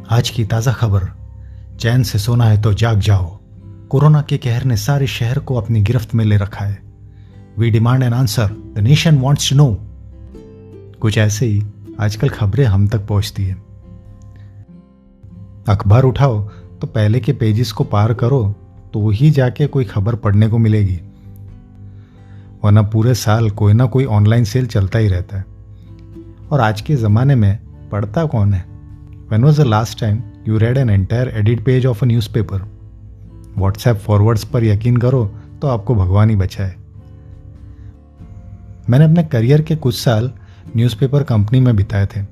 आज की ताज़ा खबर, चैन से सोना है तो जाग जाओ। कोरोना के कहर ने सारे शहर को अपनी गिरफ्त में ले रखा है। We demand an answer, the nation wants to know. कुछ ऐसे ही आजकल खबरें हम तक पहुंचती है। अखबार उठाओ तो पहले के पेजेस को पार करो तो ही जाके कोई खबर पढ़ने को मिलेगी, वरना पूरे साल कोई ना कोई ऑनलाइन सेल चलता ही रहता है। और आज के ज़माने में पढ़ता कौन है? When was the last time you read an entire edit page of a newspaper? WhatsApp forwards पर यकीन करो तो आपको भगवान ही बचाए। मैंने अपने करियर के कुछ साल न्यूज़पेपर कंपनी में बिताए थे,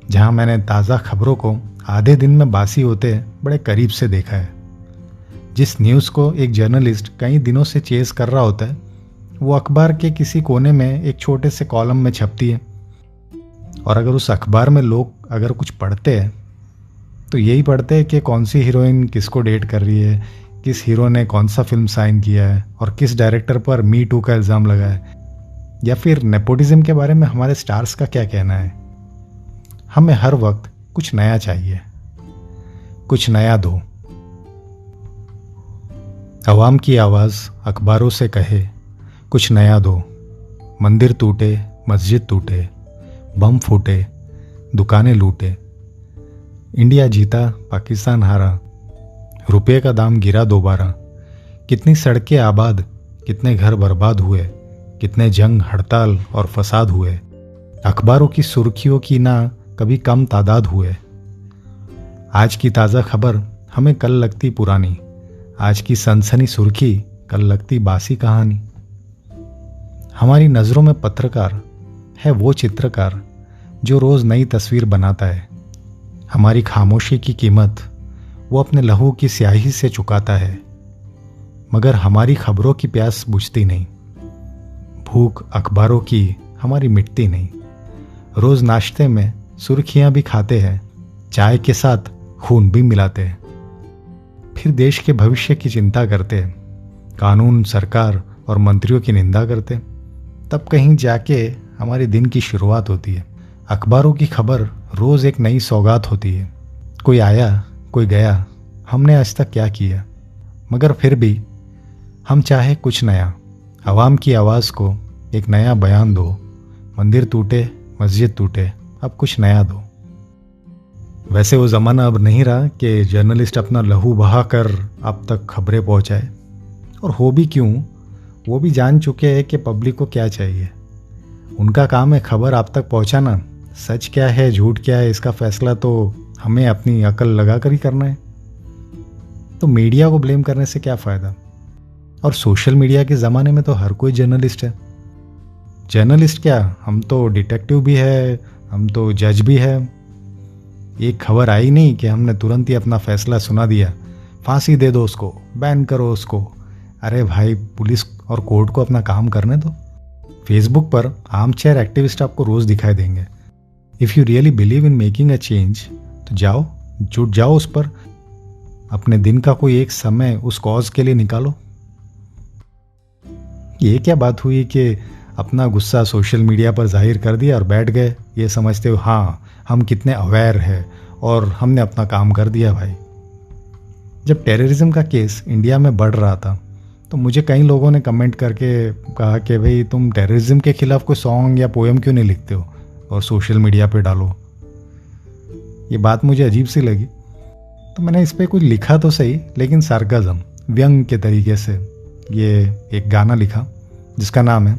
जहां मैंने ताज़ा खबरों को आधे दिन में बासी होते बड़े करीब से देखा है। जिस न्यूज़ को एक जर्नलिस्ट कई दिनों से चेस कर रहा होता है, वो अखबार के किसी कोने में एक छोटे से कॉलम में छपती है। और अगर उस अखबार में लोग अगर कुछ पढ़ते हैं तो यही पढ़ते हैं कि कौन सी हीरोइन किसको डेट कर रही है, किस हीरो ने कौन सा फिल्म साइन किया है और किस डायरेक्टर पर मी टू का इल्ज़ाम लगा है, या फिर नेपोटिज्म के बारे में हमारे स्टार्स का क्या कहना है। हमें हर वक्त कुछ नया चाहिए, कुछ नया दो। अवाम की आवाज़ अखबारों से कहे कुछ नया दो। मंदिर टूटे, मस्जिद टूटे, बम फूटे, दुकानें लूटे, इंडिया जीता पाकिस्तान हारा, रुपये का दाम गिरा दोबारा, कितनी सड़कें आबाद, कितने घर बर्बाद हुए, कितने जंग, हड़ताल और फसाद हुए। अखबारों की सुर्खियों की ना कभी कम तादाद हुए। आज की ताज़ा खबर हमें कल लगती पुरानी, आज की सनसनी सुर्खी कल लगती बासी कहानी। हमारी नज़रों में पत्रकार है वो चित्रकार जो रोज़ नई तस्वीर बनाता है। हमारी खामोशी की कीमत वो अपने लहू की स्याही से चुकाता है, मगर हमारी खबरों की प्यास बुझती नहीं। भूख अखबारों की हमारी मिटती नहीं। रोज़ नाश्ते में सुर्खियां भी खाते हैं, चाय के साथ खून भी मिलाते हैं। फिर देश के भविष्य की चिंता करते हैं, कानून, सरकार और मंत्रियों की निंदा करते हैं। तब कहीं जाके हमारे दिन की शुरुआत होती है। अखबारों की खबर रोज़ एक नई सौगात होती है। कोई आया, कोई गया, हमने आज तक क्या किया, मगर फिर भी हम चाहे कुछ नया। अवाम की आवाज़ को एक नया बयान दो। मंदिर टूटे, मस्जिद टूटे, अब कुछ नया दो। वैसे वो ज़माना अब नहीं रहा कि जर्नलिस्ट अपना लहू बहा कर अब तक खबरें पहुंचाए, और हो भी क्यों, वो भी जान चुके हैं कि पब्लिक को क्या चाहिए। उनका काम है खबर आप तक पहुंचाना। सच क्या है, झूठ क्या है, इसका फैसला तो हमें अपनी अकल लगा कर ही करना है। तो मीडिया को ब्लेम करने से क्या फ़ायदा। और सोशल मीडिया के ज़माने में तो हर कोई जर्नलिस्ट है। जर्नलिस्ट क्या, हम तो डिटेक्टिव भी है, हम तो जज भी है। एक खबर आई नहीं कि हमने तुरंत ही अपना फैसला सुना दिया, फांसी दे दो उसको, बैन करो उसको। अरे भाई, पुलिस और कोर्ट को अपना काम करने दो। फेसबुक पर आर्म चेयर एक्टिविस्ट आपको रोज़ दिखाई देंगे। If you really believe in making a change तो जाओ, जुट जाओ उस पर। अपने दिन का कोई एक समय उस कॉज के लिए निकालो। ये क्या बात हुई कि अपना गुस्सा सोशल मीडिया पर जाहिर कर दिया और बैठ गए, ये समझते हो हाँ हम कितने अवेयर हैं और हमने अपना काम कर दिया। भाई, जब टेररिज्म का केस इंडिया में बढ़ रहा था तो मुझे कई लोगों ने कमेंट करके कहा कि भाई तुम टेररिज्म के खिलाफ कोई सॉन्ग या पोएम क्यों नहीं लिखते हो और सोशल मीडिया पे डालो। ये बात मुझे अजीब सी लगी, तो मैंने इस पर कुछ लिखा तो सही, लेकिन सार्काज़म, व्यंग के तरीके से ये एक गाना लिखा जिसका नाम है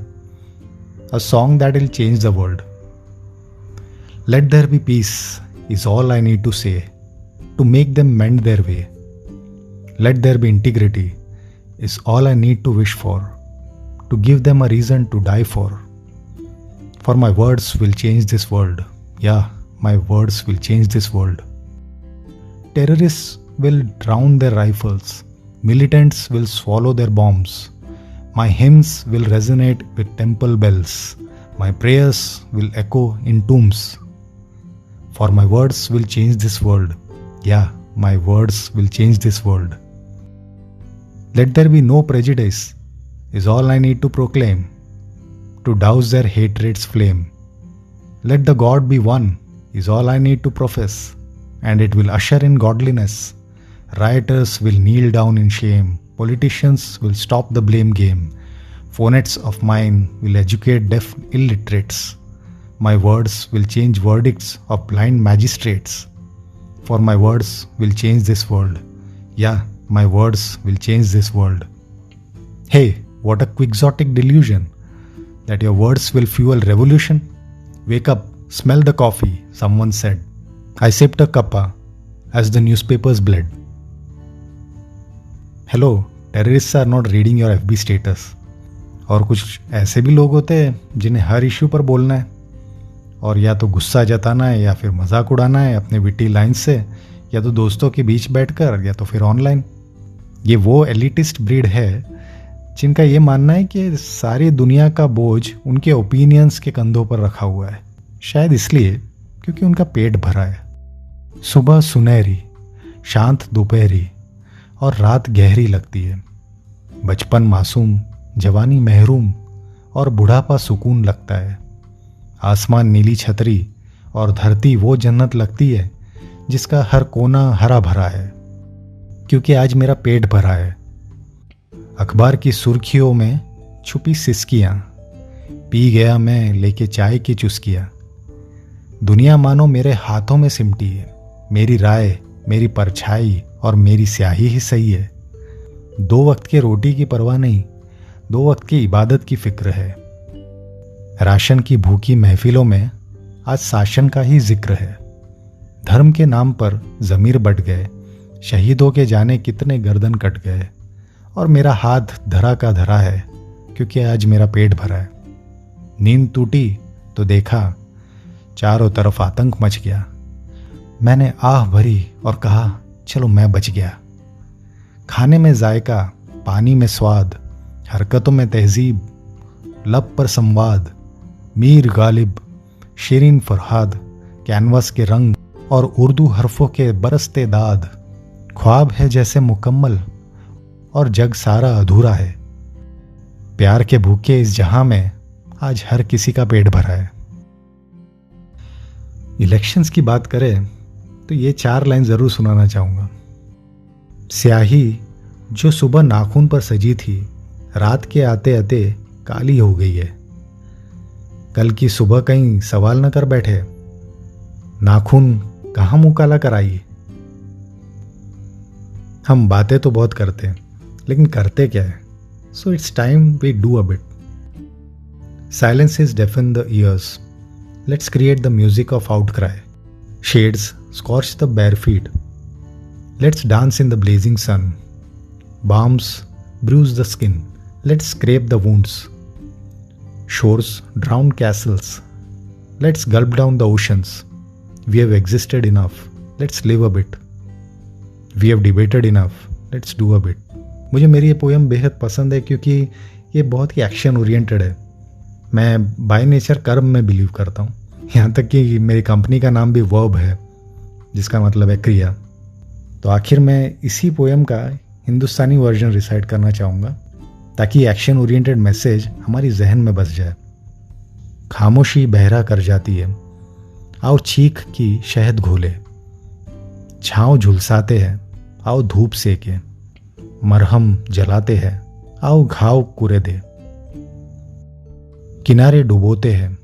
a song that will change the world. Let there be peace is all I need to say to make them mend their way. Let there be integrity is all I need to wish for, to give them a reason to die for. For my words will change this world. Yeah, my words will change this world. Terrorists will drown their rifles. Militants will swallow their bombs. My hymns will resonate with temple bells. My prayers will echo in tombs. For my words will change this world. Yeah, my words will change this world. Let there be no prejudice is all I need to proclaim, to douse their hatred's flame. Let the God be one is all I need to profess. and it will usher in godliness. Rioters will kneel down in shame. Politicians will stop the blame game. Phonets of mine will educate deaf illiterates. My words will change verdicts of blind magistrates. For my words will change this world. Yeah, my words will change this world. Hey, what a quixotic delusion that your words will fuel revolution. Wake up, smell the coffee, someone said. I sipped a cuppa as the newspapers bled. Hello, terrorists are not reading your FB status. और कुछ ऐसे भी लोग होते हैं जिन्हें हर issue पर बोलना है और या तो गुस्सा जताना है या फिर मजाक उड़ाना है अपने विटी लाइन से, या तो दोस्तों के बीच बैठकर या तो फिर ऑनलाइन। ये वो एलिटिस्ट ब्रीड है जिनका ये मानना है कि सारी दुनिया का बोझ उनके ओपिनियंस के कंधों पर रखा हुआ है, शायद इसलिए क्योंकि उनका पेट भरा है। सुबह सुनहरी, शांत दोपहरी और रात गहरी लगती है। बचपन मासूम, जवानी महरूम और बुढ़ापा सुकून लगता है। आसमान नीली छतरी और धरती वो जन्नत लगती है जिसका हर कोना हरा भरा है, क्योंकि आज मेरा पेट भरा है। अखबार की सुर्खियों में छुपी सिसकियां पी गया मैं लेके चाय की चुस्कियां। दुनिया मानो मेरे हाथों में सिमटी है। मेरी राय, मेरी परछाई और मेरी स्याही ही सही है। 2 वक्त के रोटी की परवाह नहीं, 2 वक्त की इबादत की फिक्र है। राशन की भूखी महफिलों में आज शासन का ही जिक्र है। धर्म के नाम पर जमीर बट गए, शहीदों के जाने कितने गर्दन कट गए, और मेरा हाथ धरा का धरा है क्योंकि आज मेरा पेट भरा है। नींद टूटी तो देखा चारों तरफ आतंक मच गया। मैंने आह भरी और कहा चलो मैं बच गया। खाने में जायका, पानी में स्वाद, हरकतों में तहजीब, लब पर संवाद, मीर गालिब, शिरीन फरहाद, कैनवास के रंग और उर्दू हरफों के बरसते दाद। ख्वाब है जैसे मुकम्मल और जग सारा अधूरा है। प्यार के भूखे इस जहां में आज हर किसी का पेट भरा है। इलेक्शंस की बात करें तो ये 4 लाइन जरूर सुनाना चाहूंगा। स्याही जो सुबह नाखून पर सजी थी, रात के आते आते काली हो गई है। कल की सुबह कहीं सवाल न कर बैठे, नाखून कहाँ मुंह काला कराई। हम बातें तो बहुत करते हैं लेकिन करते क्या है? So it's time we do a bit. Silence is deafen the ears. Let's create the music of outcry. Shades scorch the bare feet. Let's dance in the blazing sun. Balms bruise the skin. Let's scrape the wounds. Shores drown castles. Let's gulp down the oceans. We have existed enough. Let's live a bit. We have debated enough. Let's do a bit. मुझे मेरी ये poem बेहद पसंद है क्योंकि ये बहुत ही action oriented है। मैं बाय नेचर कर्म में बिलीव करता हूँ। यहाँ तक कि मेरी कंपनी का नाम भी वर्ब है, जिसका मतलब है क्रिया। तो आखिर मैं इसी पोएम का हिंदुस्तानी वर्जन रिसाइट करना चाहूँगा ताकि एक्शन ओरिएंटेड मैसेज हमारी जहन में बस जाए। खामोशी बहरा कर जाती है, आओ चीख की शहद घोले। छाँव झुलसाते हैं, आओ धूप सेके। मरहम जलाते हैं, आओ घाव कुरे दे। किनारे डुबोते हैं,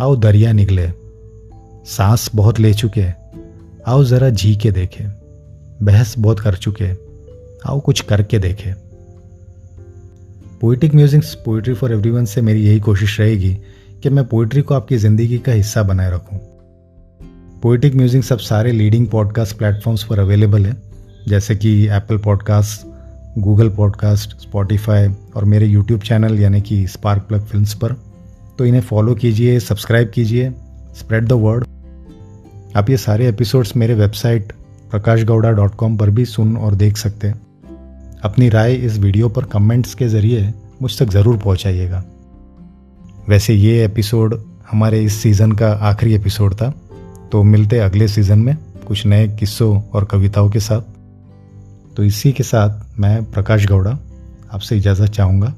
आओ दरिया निकले। सांस बहुत ले चुके, आओ जरा जी के देखे। बहस बहुत कर चुके, आओ कुछ करके देखे। Poetic musics poetry for everyone से मेरी यही कोशिश रहेगी कि मैं पोइट्री को आपकी ज़िंदगी का हिस्सा बनाए रखूं। पोइटिक म्यूजिक सब सारे लीडिंग पॉडकास्ट प्लेटफॉर्म्स पर अवेलेबल है, जैसे कि Apple podcast, Google podcast, Spotify और मेरे यूट्यूब चैनल यानी कि स्पार्क प्लग फिल्म्स पर। तो इन्हें फॉलो कीजिए, सब्सक्राइब कीजिए, स्प्रेड द वर्ड। आप ये सारे एपिसोड्स मेरे वेबसाइट prakashgowda.com पर भी सुन और देख सकते हैं। अपनी राय इस वीडियो पर कमेंट्स के ज़रिए मुझ तक ज़रूर पहुंचाइएगा। वैसे ये एपिसोड हमारे इस सीज़न का आखिरी एपिसोड था, तो मिलते अगले सीज़न में कुछ नए किस्सों और कविताओं के साथ। तो इसी के साथ मैं प्रकाश गौड़ा आपसे इजाज़त चाहूँगा।